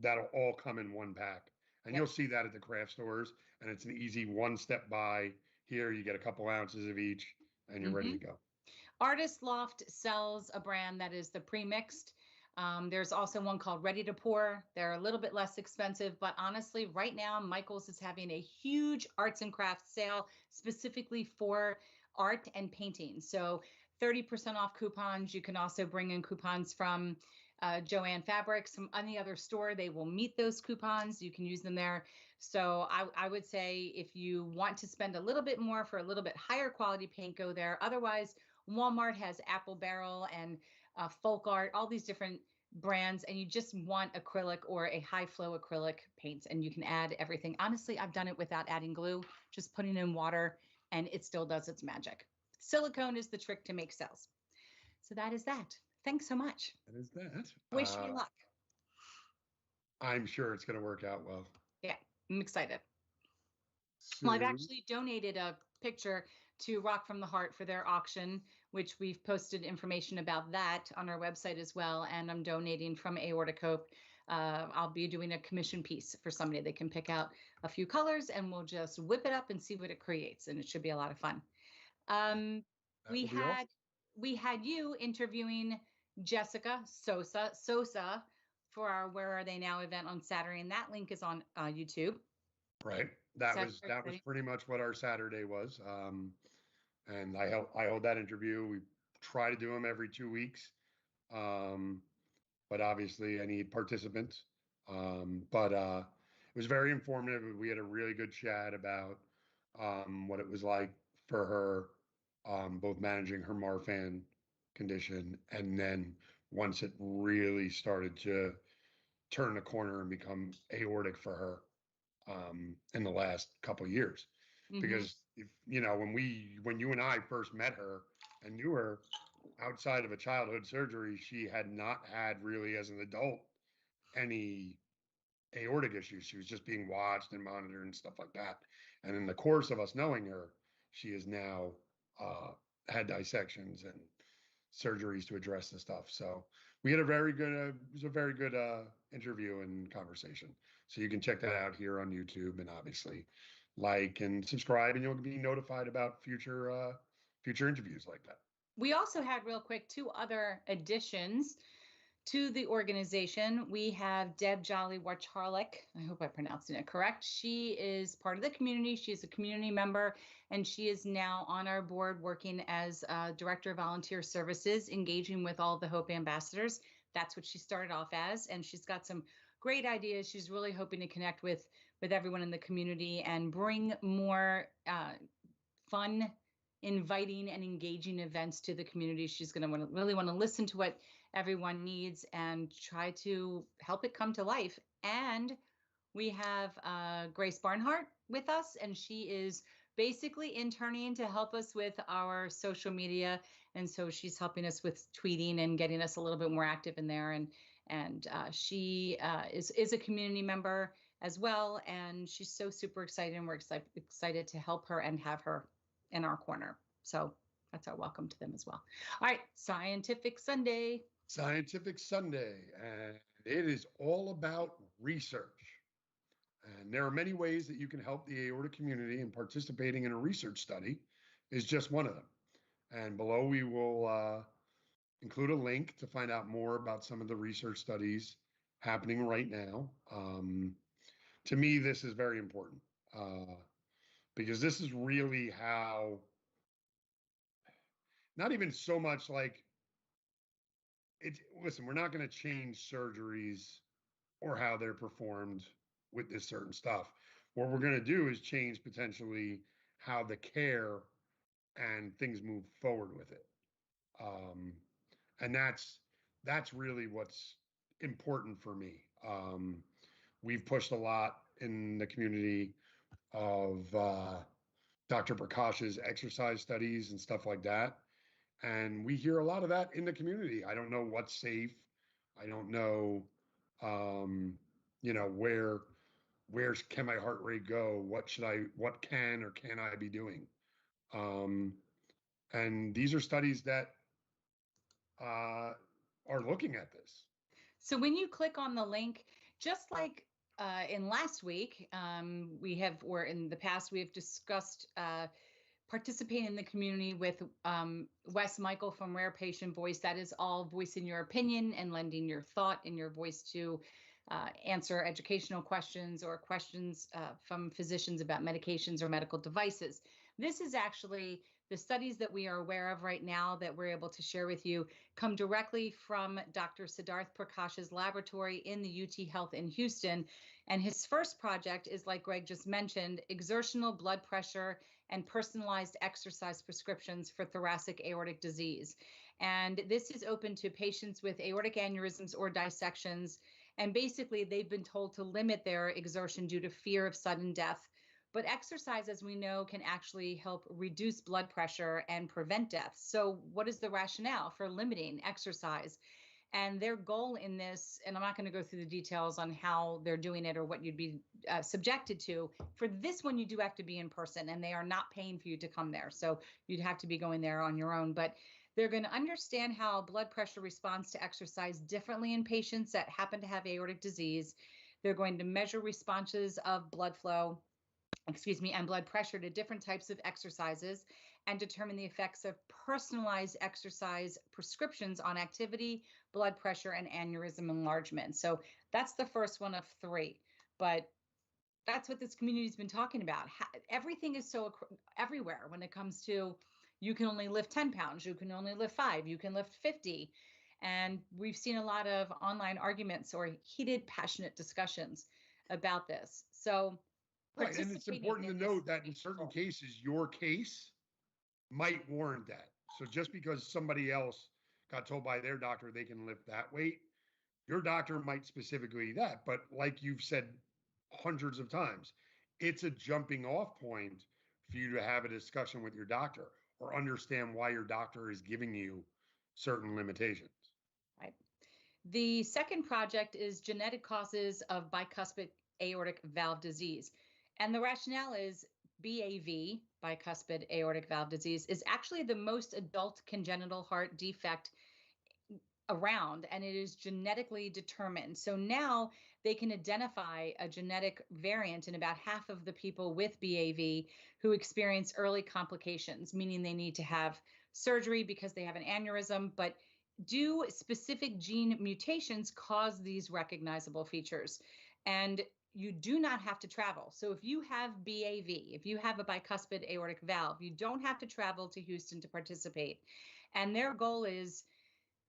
that'll all come in one pack. And you'll see that at the craft stores. And it's an easy one-step buy. Here, you get a couple ounces of each, and you're ready to go. Artist Loft sells a brand that is the pre-mixed. There's also one called Ready to Pour. They're a little bit less expensive, but honestly, right now, Michael's is having a huge arts and crafts sale specifically for art and painting. So 30% off coupons. You can also bring in coupons from Joanne Fabrics, from any other store. They will meet those coupons. You can use them there. So I would say if you want to spend a little bit more for a little bit higher quality paint, go there. Otherwise, Walmart has Apple Barrel and Folk Art, all these different brands, and you just want acrylic or a high flow acrylic paints, and you can add everything. Honestly, I've done it without adding glue, just putting in water, and it still does its magic. Silicone is the trick to make cells. So that is that. Thanks so much. That is that. Wish me luck. I'm sure it's going to work out well. Yeah, I'm excited. So, well, I've actually donated a picture to Rock from the Heart for their auction, which we've posted information about that on our website as well. And I'm donating from Aortichope. I'll be doing a commission piece for somebody. They can pick out a few colors and we'll just whip it up and see what it creates. And it should be a lot of fun. We had you interviewing Jessica Sosa for our Where Are They Now event on Saturday. And that link is on YouTube. Right. That was pretty much what our Saturday was. And I held that interview. We try to do them every 2 weeks. But obviously I need participants. But it was very informative. We had a really good chat about what it was like for her, both managing her Marfan condition, and then once it really started to turn the corner and become aortic for her in the last couple of years. Because if when you and I first met her and knew her, outside of a childhood surgery, she had not had really as an adult any aortic issues. She was just being watched and monitored and stuff like that. And in the course of us knowing her, she has now had dissections and surgeries to address the stuff. So we had a very good interview and conversation. So you can check that out here on YouTube, and obviously like and subscribe, and you'll be notified about future interviews like that. We also had, real quick, 2 other additions to the organization. We have Deb Jolly-Warcharlik. I hope I'm pronouncing it correct. She is part of the community. She's a community member, and she is now on our board working as Director of Volunteer Services, engaging with all the Hope Ambassadors. That's what she started off as, and she's got some great ideas. She's really hoping to connect with everyone in the community and bring more fun, inviting, and engaging events to the community. She's going to really want to listen to what everyone needs and try to help it come to life. And we have Grace Barnhart with us, and she is basically interning to help us with our social media. And so she's helping us with tweeting and getting us a little bit more active in there. And she is a community member as well. And she's so super excited, and we're excited to help her and have her in our corner. So that's our welcome to them as well. All right, Scientific Sunday. Scientific Sunday, and it is all about research. And there are many ways that you can help the aortic community, and participating in a research study is just one of them. And below we will include a link to find out more about some of the research studies happening right now. To me, this is very important because this is really how, not even so much like it. Listen, we're not going to change surgeries or how they're performed with this certain stuff. What we're going to do is change potentially how the care and things move forward with it. And that's really what's important for me. We've pushed a lot in the community of Dr. Prakash's exercise studies and stuff like that. And we hear a lot of that in the community. I don't know what's safe. I don't know, where can my heart rate go? What can or can I be doing? And these are studies that are looking at this. So when you click on the link, just like in last week, or in the past, we have discussed participating in the community with Wes Michael from Rare Patient Voice. That is all voicing your opinion and lending your thought and your voice to answer educational questions or questions from physicians about medications or medical devices. This is actually the studies that we are aware of right now that we're able to share with you come directly from Dr. Siddharth Prakash's laboratory in the UT Health in Houston. And his first project is, like Greg just mentioned, exertional blood pressure and personalized exercise prescriptions for thoracic aortic disease. And this is open to patients with aortic aneurysms or dissections. And basically, they've been told to limit their exertion due to fear of sudden death. But exercise, as we know, can actually help reduce blood pressure and prevent death. So what is the rationale for limiting exercise? And their goal in this, and I'm not going to go through the details on how they're doing it or what you'd be subjected to. For this one, you do have to be in person, and they are not paying for you to come there. So you'd have to be going there on your own. But they're going to understand how blood pressure responds to exercise differently in patients that happen to have aortic disease. They're going to measure responses of blood flow, and blood pressure to different types of exercises, and determine the effects of personalized exercise prescriptions on activity, blood pressure, and aneurysm enlargement. So that's the first one of 3. But that's what this community has been talking about. Everything is so everywhere when it comes to, you can only lift 10 pounds, you can only lift 5, you can lift 50. And we've seen a lot of online arguments or heated, passionate discussions about this. So right, and it's important to note that in certain cases, your case might warrant that. So just because somebody else got told by their doctor they can lift that weight, your doctor might specifically that. But like you've said hundreds of times, it's a jumping off point for you to have a discussion with your doctor or understand why your doctor is giving you certain limitations. Right. The second project is genetic causes of bicuspid aortic valve disease. And the rationale is BAV, bicuspid aortic valve disease, is actually the most adult congenital heart defect around, and it is genetically determined. So now they can identify a genetic variant in about half of the people with BAV who experience early complications, meaning they need to have surgery because they have an aneurysm, but do specific gene mutations cause these recognizable features? And you do not have to travel. So if you have BAV, if you have a bicuspid aortic valve, you don't have to travel to Houston to participate. And their goal is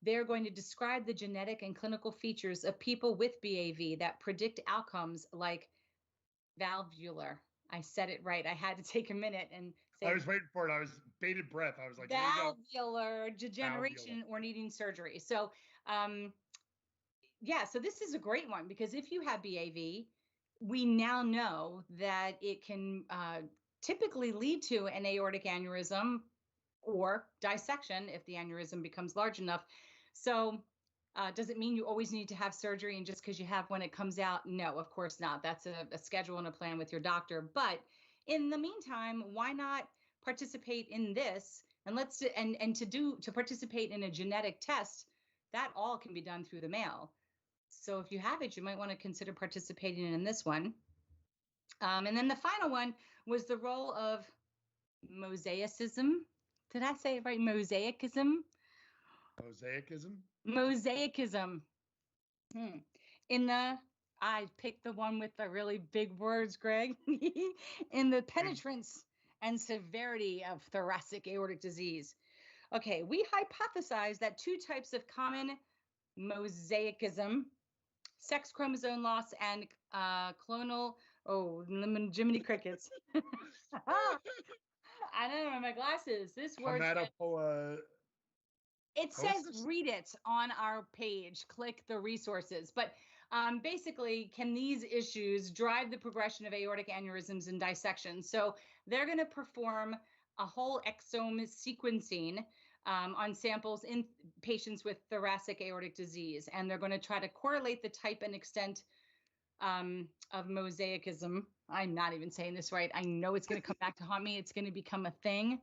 they're going to describe the genetic and clinical features of people with BAV that predict outcomes like valvular. I said it right. I had to take a minute and say. I was waiting for it. I was bated breath. I was like, valvular degeneration or needing surgery. So, so this is a great one because if you have BAV, we now know that it can typically lead to an aortic aneurysm or dissection if the aneurysm becomes large enough. So does it mean you always need to have surgery and just because you have one, it comes out? No, of course not. That's a schedule and a plan with your doctor. But in the meantime, why not participate in this? And to participate in a genetic test, that all can be done through the mail. So if you have it, you might want to consider participating in this one. And then the final one was the role of mosaicism. Did I say it right? Mosaicism? Mosaicism? Mosaicism. Hmm. In the, I picked the one with the really big words, Greg. In the penetrance and severity of thoracic aortic disease. Okay, we hypothesize that two types of common mosaicism, sex chromosome loss and clonal, oh, Jiminy Crickets. I don't know my glasses. This word. It says read it on our page. Click the resources. But basically, can these issues drive the progression of aortic aneurysms and dissection? So they're going to perform a whole exome sequencing on samples in patients with thoracic aortic disease. And they're going to try to correlate the type and extent of mosaicism. I'm not even saying this right. I know it's going to come back to haunt me. It's going to become a thing.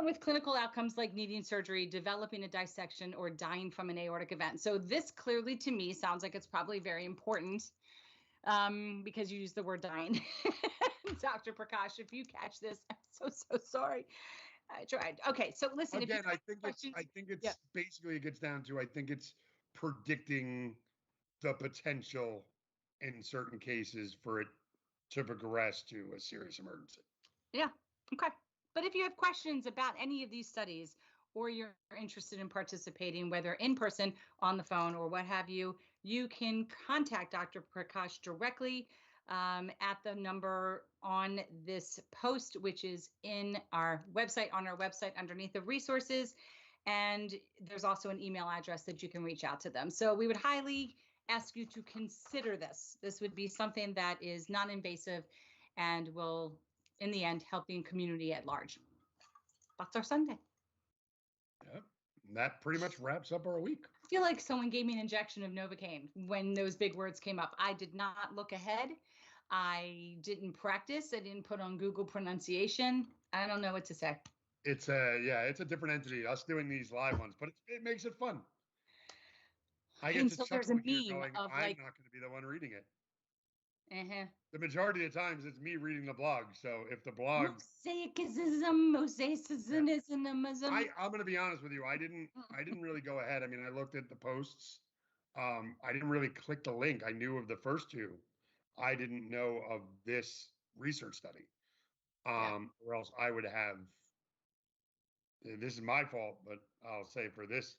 With clinical outcomes like needing surgery, developing a dissection, or dying from an aortic event. So this clearly to me sounds like it's probably very important because you use the word dying. Dr. Prakash, if you catch this, I'm so sorry. I tried. Okay, so listen. Again, I think it's basically, it gets down to, I think it's predicting the potential in certain cases for it to progress to a serious emergency. Yeah, okay. But if you have questions about any of these studies, or you're interested in participating, whether in person, on the phone, or what have you, you can contact Dr. Prakash directly at the number on this post, which is in our website, underneath the resources. And there's also an email address that you can reach out to them. So we would highly ask you to consider this. This would be something that is non-invasive and will, in the end, help the community at large. That's our Sunday. Yep. That pretty much wraps up our week. I feel like someone gave me an injection of Novocaine when those big words came up. I did not look ahead. I didn't practice. I didn't put on Google pronunciation. I don't know what to say. It's a different entity, us doing these live ones, but it makes it fun. I get to chuckle when you're going, I'm not going to be the one reading it. The majority of the times it's me reading the blog. So if the blog mosaicism, I'm going to be honest with you, I didn't really go ahead. I mean, I looked at the posts. I didn't really click the link. I knew of the first two. I didn't know of this research study. Or else I would have. This is my fault, but I'll say for this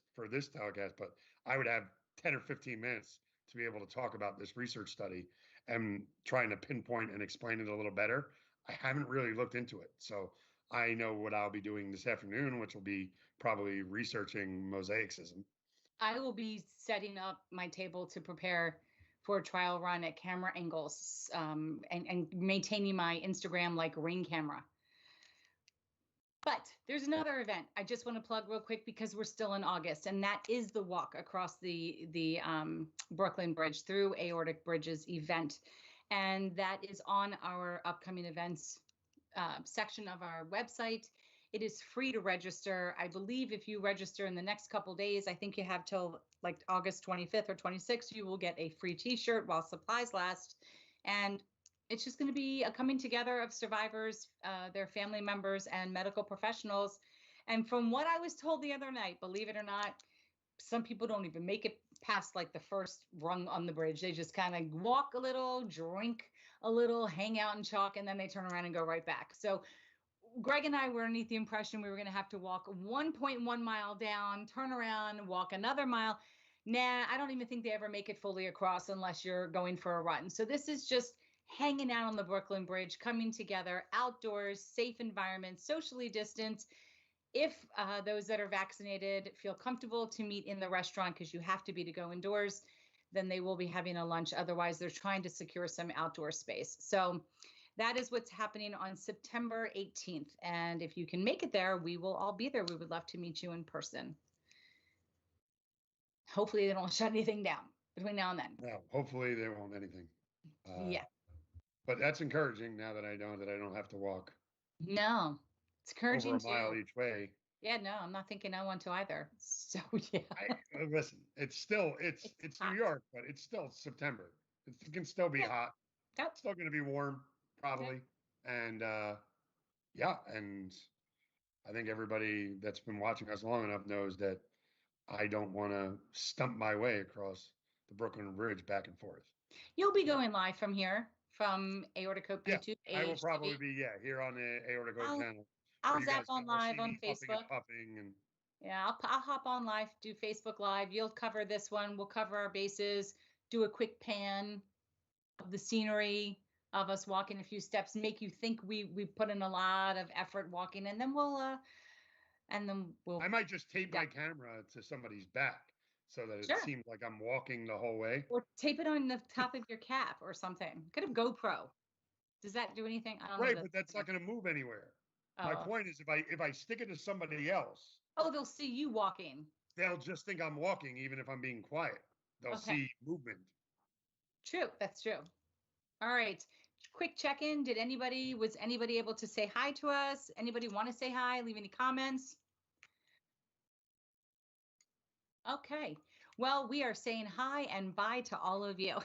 telecast, but I would have 10 or 15 minutes to be able to talk about this research study and trying to pinpoint and explain it a little better. I haven't really looked into it. So I know what I'll be doing this afternoon, which will be probably researching mosaicism. I will be setting up my table to prepare for a trial run at camera angles and maintaining my Instagram like Ring camera. But there's another event I just want to plug real quick because we're still in August, and that is the walk across the Brooklyn Bridge through Aortic Bridges event. And that is on our upcoming events section of our website. It is free to register. I believe if you register in the next couple days, I think you have till like August 25th or 26th, you will get a free t-shirt while supplies last. And it's just going to be a coming together of survivors, their family members, and medical professionals. And from what I was told the other night, believe it or not, some people don't even make it past like the first rung on the bridge. They just kind of walk a little, drink a little, hang out and chalk, and then they turn around and go right back. So Greg and I were underneath the impression we were going to have to walk 1.1 mile down, turn around, walk another mile. Nah, I don't even think they ever make it fully across unless you're going for a run. So this is just hanging out on the Brooklyn Bridge, coming together, outdoors, safe environment, socially distanced. If those that are vaccinated feel comfortable to meet in the restaurant, because you have to be to go indoors, then they will be having a lunch. Otherwise, they're trying to secure some outdoor space. So that is what's happening on September 18th. And if you can make it there, we will all be there. We would love to meet you in person. Hopefully they don't shut anything down between now and then. No, hopefully they won't anything. Yeah. But that's encouraging now that I know that I don't have to walk. No, it's encouraging over a mile each way. Yeah, no, I'm not thinking I want to either. So yeah. Listen, it's New York, but it's still September. It can still be hot. Yep. Still going to be warm, probably. And yeah, and I think everybody that's been watching us long enough knows that I don't want to stump my way across the Brooklyn Bridge back and forth. You'll be going live from here, from Aortichope Yeah, YouTube, I will probably AHTV. be here on the Aortic Hope channel, I'll where you zap guys can on all see live on me huffing and Facebook. puffing and. Yeah, I'll hop on live, do Facebook Live. You'll cover this one. We'll cover our bases, do a quick pan of the scenery of us walking a few steps, make you think we put in a lot of effort walking, and then we'll I might just tape yeah. my camera to somebody's back so that it Sure. seems like I'm walking the whole way. Or tape it on the top of your cap or something. Could have GoPro. Does that do anything? I don't know. Right, but that's not going to move anywhere. My Oh. point is, if I stick it to somebody else, Oh, they'll see you walking. they'll just think I'm walking, even if I'm being quiet. They'll see movement. True, that's true. All right. Quick check-in. Was anybody able to say hi to us? Anybody want to say hi? Leave any comments? Okay. Well, we are saying hi and bye to all of you.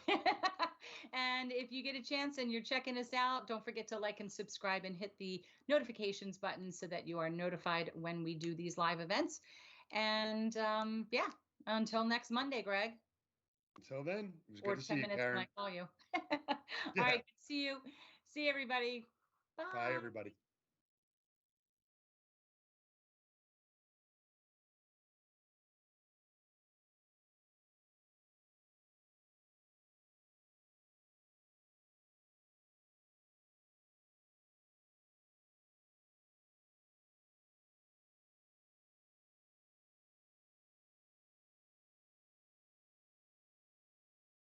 And if you get a chance and you're checking us out, don't forget to like and subscribe and hit the notifications button so that you are notified when we do these live events. And yeah, until next Monday, Greg. Until then, it was Or good to 10 see you, minutes Karen. when I call you. Yeah. All right. See you. See everybody. Bye, everybody.